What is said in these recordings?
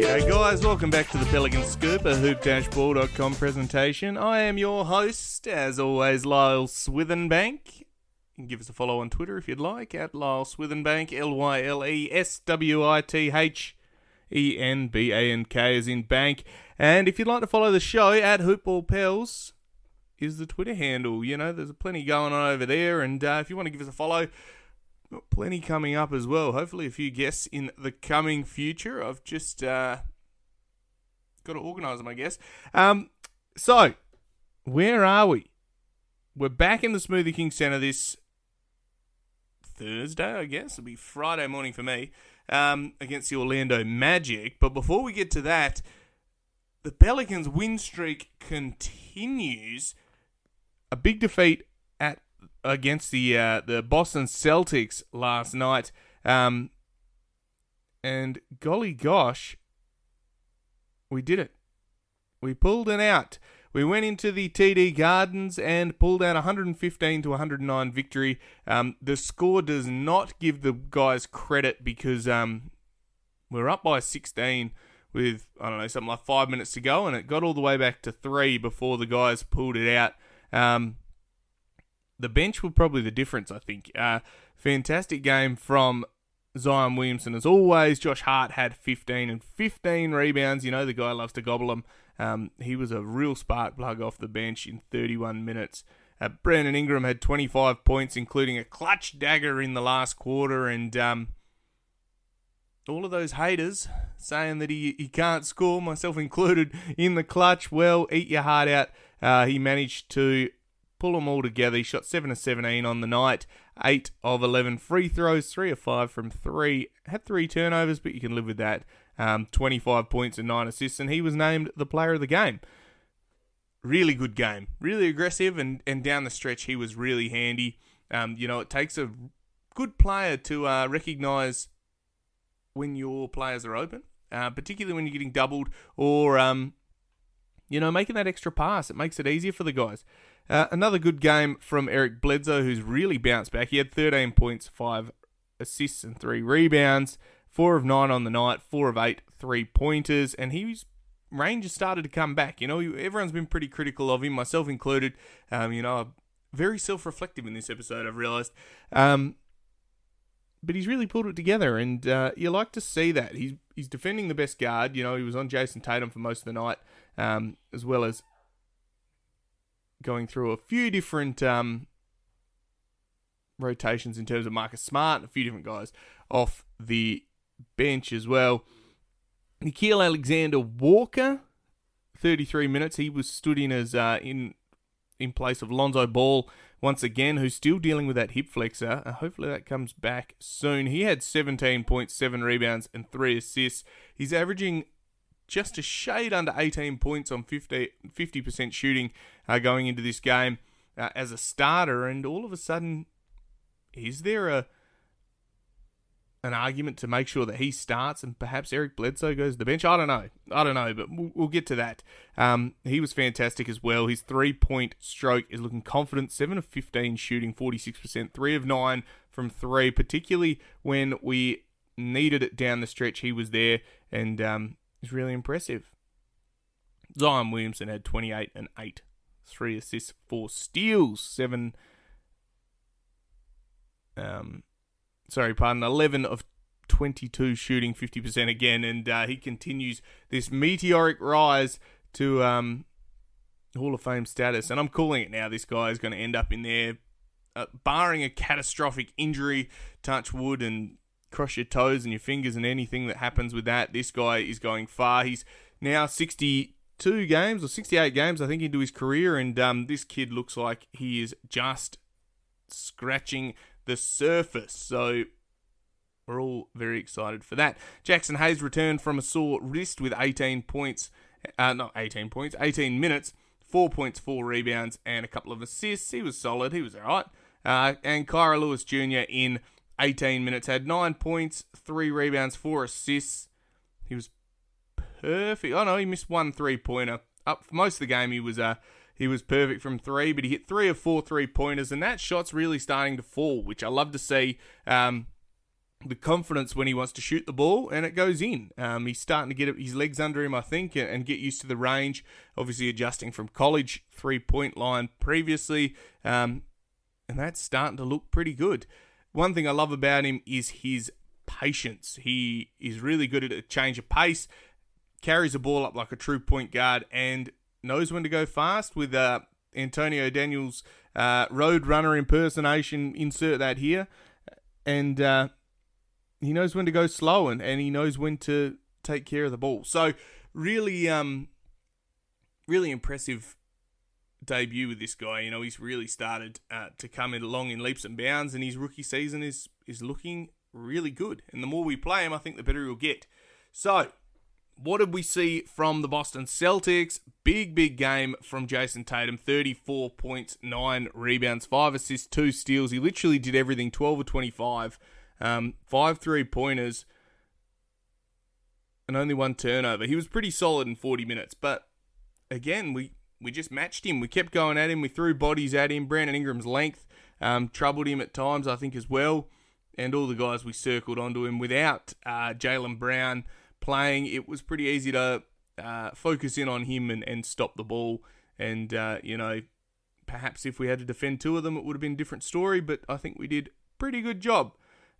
G'day guys, welcome back to the Pelicans Scoop, a hoop-ball.com presentation. I am your host, as always, Lyle Swithenbank. You can give us a follow on Twitter if you'd like, at Lyle Swithenbank, LYLESWITHENBANK as in bank. And if you'd like to follow the show, at HoopBallPels is the Twitter handle. You know, there's plenty going on over there, and if you want to give us a follow, got plenty coming up as well. Hopefully a few guests in the coming future. I've just got to organise them, I guess. So, where are we? We're back in the Smoothie King Centre this Thursday, I guess. It'll be Friday morning for me, against the Orlando Magic. But before we get to that, the Pelicans' win streak continues. A big defeat against the Boston Celtics last night. And golly gosh, we did it. We pulled it out. We went into the TD Gardens and pulled out 115 to 109 victory. The score does not give the guys credit because we're up by 16 with, I don't know, something like 5 minutes to go, and it got all the way back to 3 before the guys pulled it out. The bench were probably the difference, I think. Fantastic game from Zion Williamson as always. Josh Hart had 15 and 15 rebounds. You know, the guy loves to gobble them. He was a real spark plug off the bench in 31 minutes. Brandon Ingram had 25 points, including a clutch dagger in the last quarter. And all of those haters saying that he can't score, myself included, in the clutch, well, eat your heart out. He managed to pull them all together. He shot 7 of 17 on the night, 8 of 11 free throws, 3 of 5 from 3. Had 3 turnovers, but you can live with that. 25 points and 9 assists, and he was named the player of the game. Really good game. Really aggressive, and down the stretch, he was really handy. You know, it takes a good player to recognise when your players are open, particularly when you're getting doubled or, you know, making that extra pass. It makes it easier for the guys. Another good game from Eric Bledsoe, who's really bounced back. He had 13 points, 5 assists and 3 rebounds, 4 of 9 on the night, 4 of 8 3-pointers, and his range has started to come back. You know, everyone's been pretty critical of him, myself included. You know, I'm very self-reflective in this episode, I've realised. But he's really pulled it together, and you like to see that. He's defending the best guard. You know, he was on Jason Tatum for most of the night, as well as going through a few different rotations in terms of Marcus Smart and a few different guys off the bench as well. Nickeil Alexander-Walker, 33 minutes. He was stood in as in place of Lonzo Ball once again, who's still dealing with that hip flexor. Hopefully that comes back soon. He had 17 points, 7 rebounds, and 3 assists. He's averaging just a shade under 18 points on 50% shooting going into this game as a starter. And all of a sudden, is there an argument to make sure that he starts and perhaps Eric Bledsoe goes to the bench? I don't know, but we'll get to that. He was fantastic as well. His 3-point stroke is looking confident. 7 of 15 shooting, 46%. 3 of 9 from 3, particularly when we needed it down the stretch. He was there, and it's really impressive. Zion Williamson had 28 and 8. 3 assists, 4 steals, 11 of 22 shooting, 50% again, and he continues this meteoric rise to Hall of Fame status, and I'm calling it now. This guy is going to end up in there, barring a catastrophic injury, touch wood, and cross your toes and your fingers and anything that happens with that. This guy is going far. He's now 62 games or 68 games, I think, into his career, and this kid looks like he is just scratching the surface. So we're all very excited for that. Jackson Hayes returned from a sore wrist with 18 minutes, 4 points, 4 rebounds, and a couple of assists. He was solid. He was all right. And Kyra Lewis Jr. in 18 minutes had 9 points, 3 rebounds, 4 assists. He was perfect. Oh no, he missed 1 3-pointer. Up for most of the game, he was perfect from 3, but he hit 3 of 4 3-pointers, and that shot's really starting to fall, which I love to see. the confidence when he wants to shoot the ball, and it goes in. He's starting to get his legs under him, I think, and get used to the range. Obviously adjusting from college 3-point line previously, and that's starting to look pretty good. One thing I love about him is his patience. He is really good at a change of pace, carries the ball up like a true point guard, and knows when to go fast with Antonio Daniels' Roadrunner impersonation. Insert that here. And he knows when to go slow, and he knows when to take care of the ball. So really, really impressive debut with this guy. You know, he's really started to come along in leaps and bounds, and his rookie season is looking really good. And the more we play him, I think the better he'll get. So, what did we see from the Boston Celtics? Big game from Jason Tatum. 34 points, 9 rebounds, 5 assists, 2 steals. He literally did everything, 12 of 25. 5 3-pointers, and only 1 turnover. He was pretty solid in 40 minutes, but again, we just matched him. We kept going at him. We threw bodies at him. Brandon Ingram's length troubled him at times, I think, as well. And all the guys we circled onto him. Without Jaylen Brown playing, it was pretty easy to focus in on him and stop the ball. And, perhaps if we had to defend 2 of them, it would have been a different story, but I think we did a pretty good job.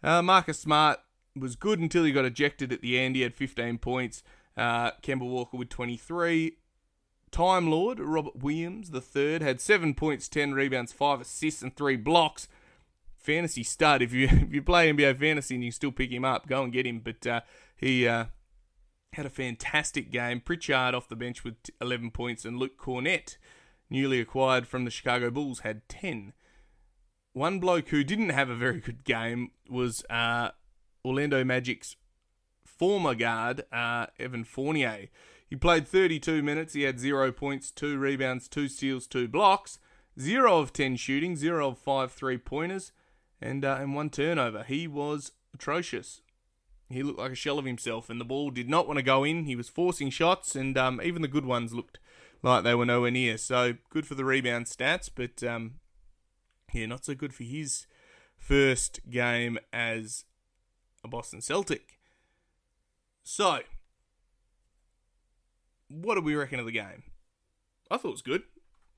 Marcus Smart was good until he got ejected at the end. He had 15 points. Kemba Walker with 23. Time Lord Robert Williams, the third, had 7 points, 10 rebounds, 5 assists, and 3 blocks. Fantasy stud. If you play NBA Fantasy and you still pick him up, go and get him. But he had a fantastic game. Pritchard off the bench with 11 points, and Luke Cornett, newly acquired from the Chicago Bulls, had 10. One bloke who didn't have a very good game was Orlando Magic's former guard, Evan Fournier. He played 32 minutes. He had 0 points, 2 rebounds, 2 steals, 2 blocks, 0 of 10 shooting, 0 of 5 3-pointers, and 1 turnover. He was atrocious. He looked like a shell of himself, and the ball did not want to go in. He was forcing shots, and even the good ones looked like they were nowhere near. So good for the rebound stats, but not so good for his first game as a Boston Celtic. So, what do we reckon of the game? I thought it was good.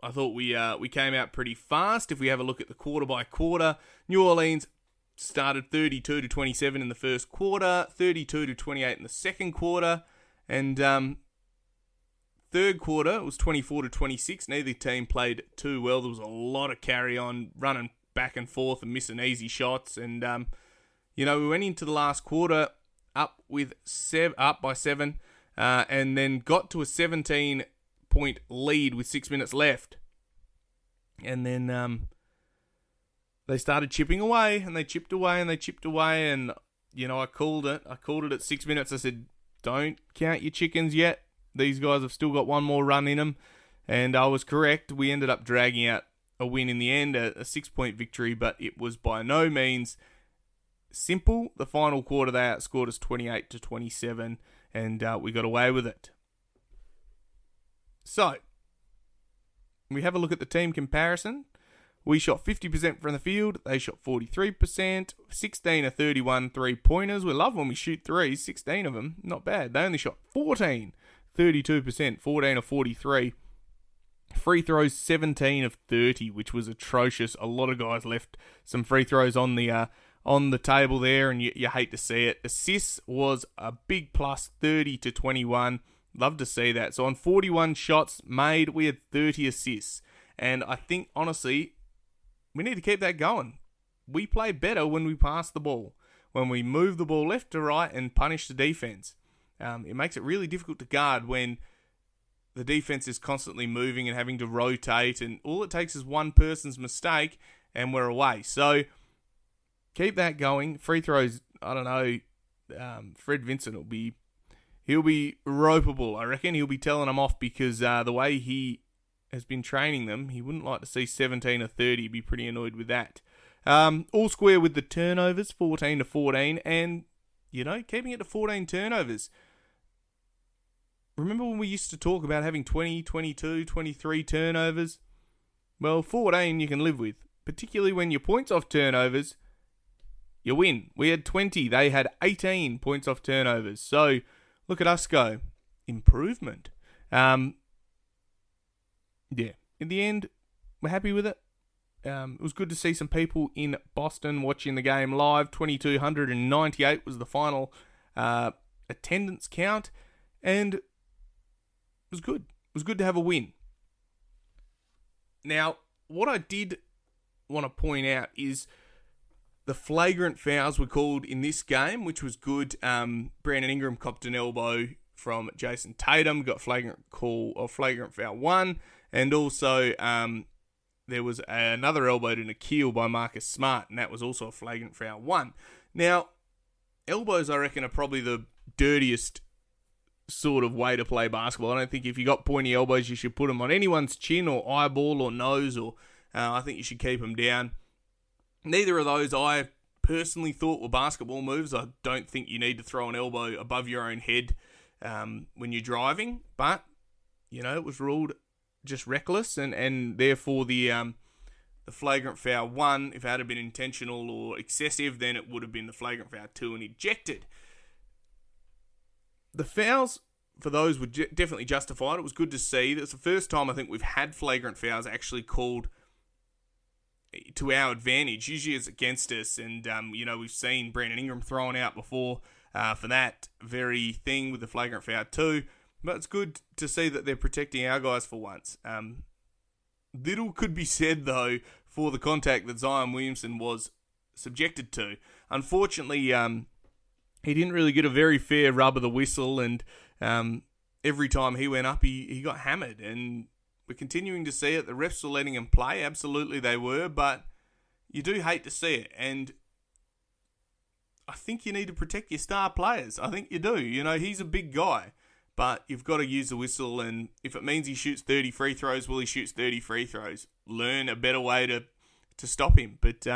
I thought we came out pretty fast. If we have a look at the quarter by quarter, New Orleans started 32-27 in the first quarter, 32-28 in the second quarter, and third quarter was 24-26. Neither team played too well. There was a lot of carry on, running back and forth and missing easy shots, and we went into the last quarter up by 7, and then got to a 17-point lead with 6 minutes left. And then they started chipping away, and they chipped away, and they chipped away, and, I called it. I called it at 6 minutes. I said, don't count your chickens yet. These guys have still got one more run in them. And I was correct. We ended up dragging out a win in the end, a 6-point victory, but it was by no means simple. The final quarter, they outscored us 28-27, and we got away with it. So, we have a look at the team comparison. We shot 50% from the field. They shot 43%. 16 of 31 3-pointers. We love when we shoot threes. 16 of them. Not bad. They only shot 14. 32%. 14 of 43. Free throws, 17 of 30, which was atrocious. A lot of guys left some free throws on the table there, and you hate to see it. Assists was a big plus, 30-21. Love to see that. So on 41 shots made, we had 30 assists. And I think, honestly, we need to keep that going. We play better when we pass the ball, when we move the ball left to right and punish the defense. It makes it really difficult to guard when the defense is constantly moving and having to rotate, and all it takes is one person's mistake and we're away. So keep that going. Free throws, I don't know, Fred Vincent he'll be ropeable, I reckon. He'll be telling them off because the way he has been training them, he wouldn't like to see 17 or 30. He'd be pretty annoyed with that. All square with the turnovers, 14-14, and, keeping it to 14 turnovers. Remember when we used to talk about having 20, 22, 23 turnovers? Well, 14 you can live with, particularly when your points off turnovers you win. We had 20. They had 18 points off turnovers. So look at us go. Improvement. Yeah. In the end, we're happy with it. It was good to see some people in Boston watching the game live. 2,298 was the final attendance count. And it was good. It was good to have a win. Now, what I did want to point out is the flagrant fouls were called in this game, which was good. Brandon Ingram copped an elbow from Jason Tatum, got flagrant foul 1, and also there was another elbow to Nikhil by Marcus Smart, and that was also a flagrant foul 1. Now, elbows, I reckon, are probably the dirtiest sort of way to play basketball. I don't think if you got pointy elbows, you should put them on anyone's chin or eyeball or nose, or I think you should keep them down. Neither of those I personally thought were basketball moves. I don't think you need to throw an elbow above your own head when you're driving, but, it was ruled just reckless, and therefore the flagrant foul 1, if it had been intentional or excessive, then it would have been the flagrant foul 2 and ejected. The fouls for those were definitely justified. It was good to see. That's the first time I think we've had flagrant fouls actually called to our advantage. Usually it's against us, and we've seen Brandon Ingram thrown out before for that very thing with the flagrant foul 2. But it's good to see that they're protecting our guys for once. Little could be said, though, for the contact that Zion Williamson was subjected to. Unfortunately, he didn't really get a very fair rub of the whistle, and every time he went up, he got hammered. And we're continuing to see it. The refs were letting him play. Absolutely they were, but you do hate to see it. And I think you need to protect your star players. I think you do. He's a big guy. But you've got to use the whistle, and if it means he shoots 30 free throws, well, he shoots 30 free throws. Learn a better way to stop him. But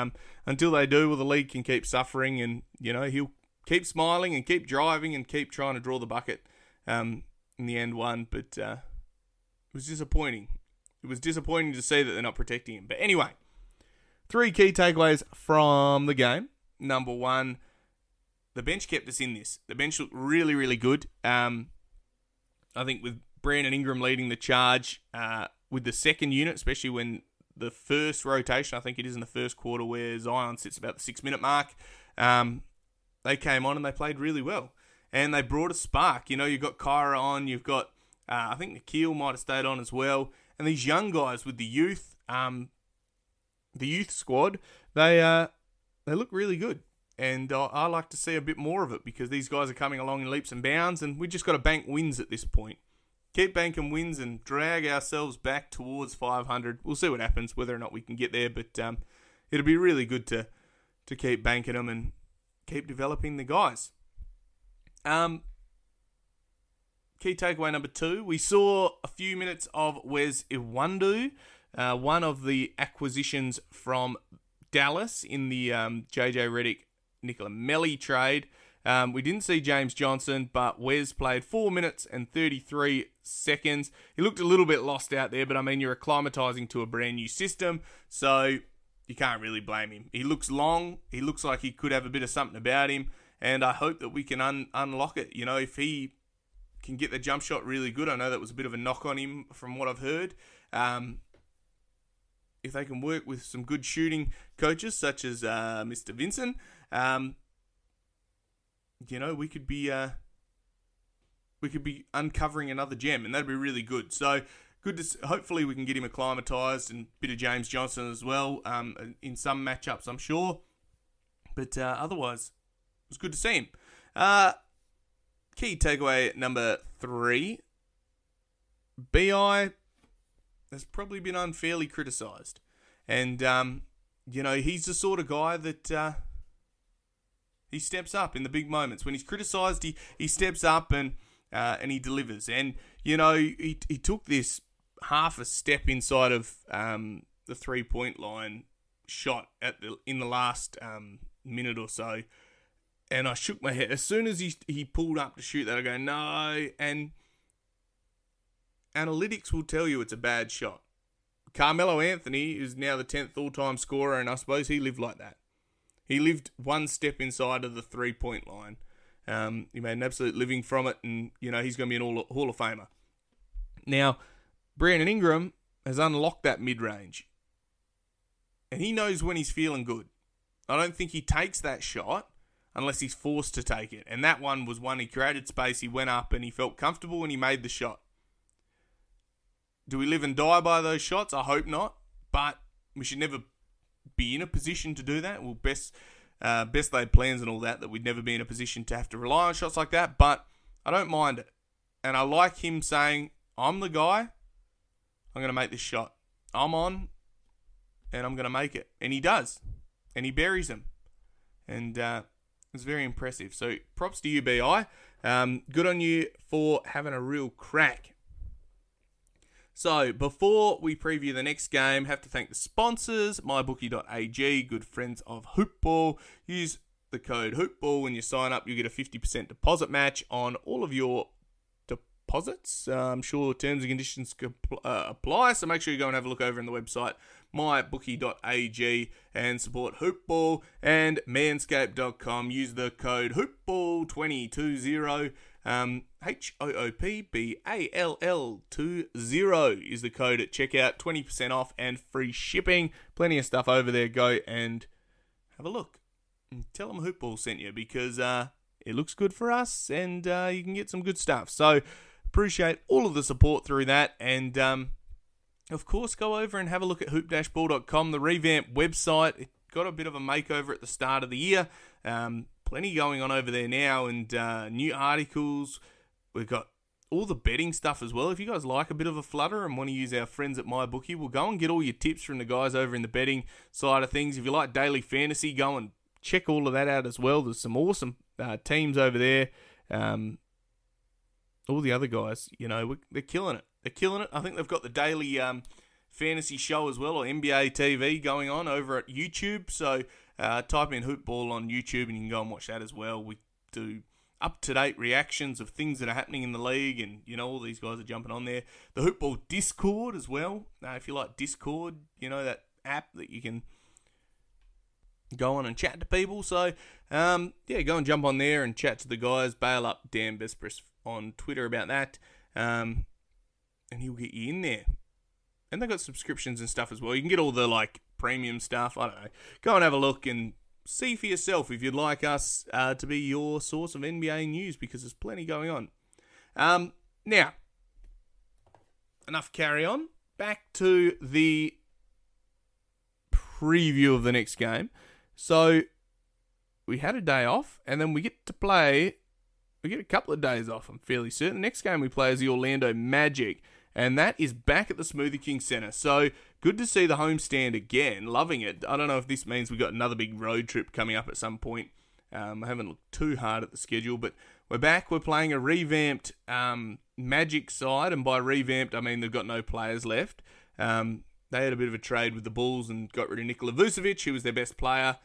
until they do, well, the league can keep suffering, and, he'll keep smiling and keep driving and keep trying to draw the bucket in the end one. But it was disappointing. It was disappointing to see that they're not protecting him. But anyway, 3 key takeaways from the game. Number 1, the bench kept us in this. The bench looked really, really good. I think with Brandon Ingram leading the charge with the second unit, especially when the first rotation, I think it is in the first quarter where Zion sits about the 6-minute mark, they came on and they played really well. And they brought a spark. You've got Kyra on, you've got, I think Nikhil might have stayed on as well. And these young guys with the youth squad, they look really good. And I like to see a bit more of it because these guys are coming along in leaps and bounds, and we just got to bank wins at this point. Keep banking wins and drag ourselves back towards 500. We'll see what happens, whether or not we can get there, but it'll be really good to keep banking them and keep developing the guys. Key takeaway number 2, we saw a few minutes of Wes Iwundu, one of the acquisitions from Dallas in the JJ Redick Nicola Melli trade. We didn't see James Johnson, but Wes played 4 minutes and 33 seconds. He looked a little bit lost out there, but you're acclimatizing to a brand new system, so you can't really blame him. He looks long. He looks like he could have a bit of something about him, and I hope that we can unlock it. If he can get the jump shot really good, I know that was a bit of a knock on him from what I've heard. If they can work with some good shooting coaches such as Mr. Vincent, we could be uncovering another gem, and that'd be really good. So good to hopefully we can get him acclimatized, and a bit of James Johnson as well in some matchups, I'm sure. But otherwise, it was good to see him. Key takeaway number 3: BI has probably been unfairly criticised, and he's the sort of guy that he steps up in the big moments. When he's criticised, he steps up and he delivers. And he took this half a step inside of the 3-point line shot in the last minute or so, and I shook my head as soon as he pulled up to shoot that. I go, no, and analytics will tell you it's a bad shot. Carmelo Anthony is now the 10th all-time scorer, and I suppose he lived like that. He lived one step inside of the 3-point line. He made an absolute living from it, and, he's going to be an Hall of Famer. Now, Brandon Ingram has unlocked that mid-range, and he knows when he's feeling good. I don't think he takes that shot unless he's forced to take it, and that one was one he created space, he went up, and he felt comfortable, and he made the shot. Do we live and die by those shots? I hope not, but we should never be in a position to do that. Well, best laid plans and all that we'd never be in a position to have to rely on shots like that, but I don't mind it. And I like him saying, I'm the guy, I'm going to make this shot. I'm on, and I'm going to make it. And he does. And he buries them. And it's very impressive. So props to you, BI. Good on you for having a real crack. So, before we preview the next game, have to thank the sponsors, mybookie.ag, good friends of Hoopball. Use the code Hoopball when you sign up. You get a 50% deposit match on all of your deposits. I'm sure terms and conditions apply, so make sure you go and have a look over on the website, mybookie.ag, and support Hoopball and manscaped.com. Use the code Hoopball2020. HOOPBALL20 is the code at checkout. 20% off and free shipping. Plenty of stuff over there. Go and have a look. And tell them Hoopball sent you, because it looks good for us, and you can get some good stuff. So appreciate all of the support through that. And of course, go over and have a look at hoop-ball.com, the revamped website. It got a bit of a makeover at the start of the year. Plenty going on over there now, and new articles. We've got all the betting stuff as well. If you guys like a bit of a flutter and want to use our friends at MyBookie, we'll go and get all your tips from the guys over in the betting side of things. If you like daily fantasy, go and check all of that out as well. There's some awesome teams over there. All the other guys, they're killing it. They're killing it. I think they've got the daily fantasy show as well, or NBA TV going on over at YouTube. So type in Hoopball on YouTube and you can go and watch that as well. We do up-to-date reactions of things that are happening in the league, and, all these guys are jumping on there. The Hoopball Discord as well. If you like Discord, that app that you can go on and chat to people. So, go and jump on there and chat to the guys. Bail up Dan Bespress on Twitter about that, and he'll get you in there. And they've got subscriptions and stuff as well. You can get all the, premium stuff. I don't know. Go and have a look and see for yourself if you'd like us to be your source of NBA news, because there's plenty going on. Now, enough carry on. Back to the preview of the next game. So, we had a day off, and then we get to play. We get a couple of days off, I'm fairly certain. Next game we play is the Orlando Magic, and that is back at the Smoothie King Center. So, good to see the homestand again. Loving it. I don't know if this means we've got another big road trip coming up at some point. I haven't looked too hard at the schedule, but we're back. We're playing a revamped Magic side, and by revamped, I mean they've got no players left. They had a bit of a trade with the Bulls and got rid of Nikola Vucevic, who was their best player.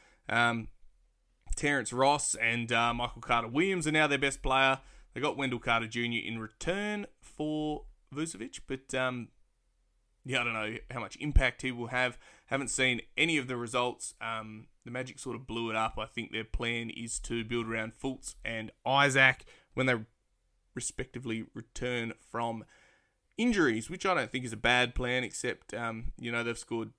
Terrence Ross and Michael Carter-Williams are now their best player. They got Wendell Carter Jr. in return for Vucevic, but I don't know how much impact he will have. Haven't seen any of the results. The Magic sort of blew it up. I think their plan is to build around Fultz and Isaac when they respectively return from injuries, which I don't think is a bad plan, except, they've scored,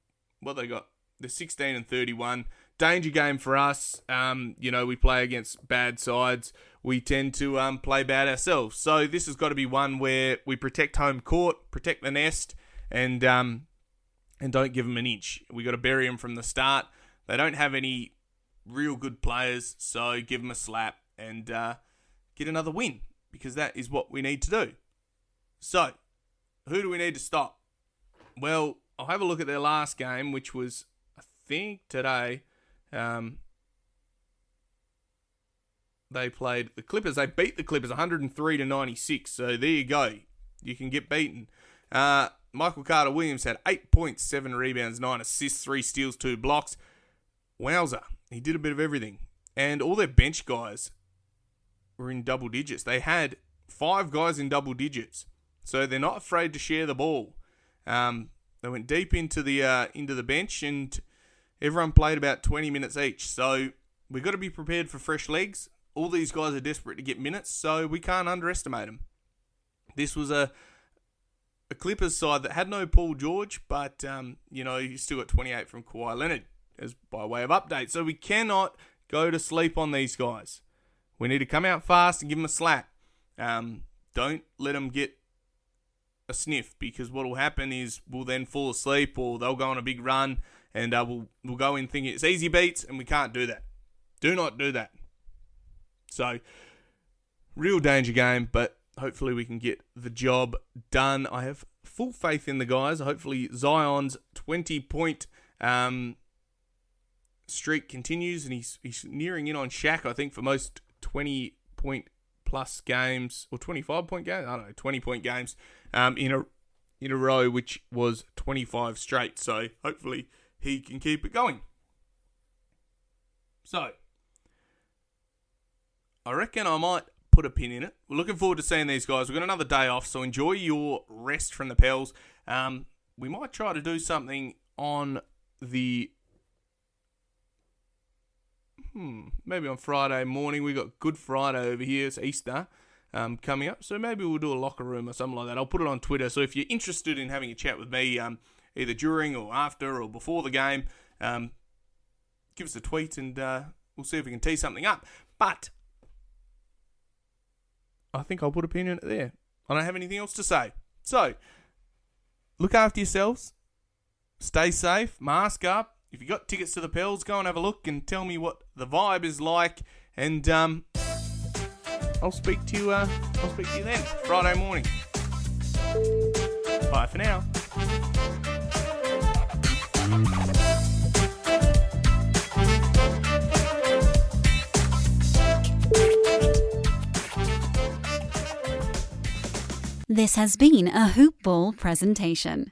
they're 16 and 31. Danger game for us. We play against bad sides. We tend to play bad ourselves. So this has got to be one where we protect home court, protect the nest, and don't give them an inch. We got to bury them from the start. They don't have any real good players, so give them a slap and get another win, because that is what we need to do. So, who do we need to stop? Well, I'll have a look at their last game, which was, I think, today. They played the Clippers. They beat the Clippers 103-96. So there you go. You can get beaten. Michael Carter-Williams had 8 points, 7 rebounds, 9 assists, 3 steals, 2 blocks. Wowza. He did a bit of everything. And all their bench guys were in double digits. They had 5 guys in double digits. So they're not afraid to share the ball. They went deep into the bench, and everyone played about 20 minutes each. So we've got to be prepared for fresh legs. All these guys are desperate to get minutes, so we can't underestimate them. This was a Clippers side that had no Paul George, but, you still got 28 from Kawhi Leonard as by way of update. So we cannot go to sleep on these guys. We need to come out fast and give them a slap. Don't let them get a sniff, because what will happen is we'll then fall asleep, or they'll go on a big run, and we'll go in thinking it's easy beats, and we can't do that. Do not do that. So, real danger game, but hopefully we can get the job done. I have full faith in the guys. Hopefully Zion's 20-point streak continues, and he's nearing in on Shaq, I think, for most 20-point plus games, or 25-point games, I don't know, 20-point games in a row, which was 25 straight. So hopefully he can keep it going. So I reckon I might put a pin in it. We're looking forward to seeing these guys. We've got another day off, so enjoy your rest from the Pels. We might try to do something on the maybe on Friday morning. We got Good Friday over here. It's Easter coming up, so maybe we'll do a locker room or something like that. I'll put it on Twitter. So if you're interested in having a chat with me, either during or after or before the game, give us a tweet, and we'll see if we can tee something up. But I think I'll put a pin in it there. I don't have anything else to say. So, look after yourselves. Stay safe. Mask up. If you got tickets to the Pels, go and have a look and tell me what the vibe is like. And I'll speak to you then, Friday morning. Bye for now. This has been a Hoop Ball presentation.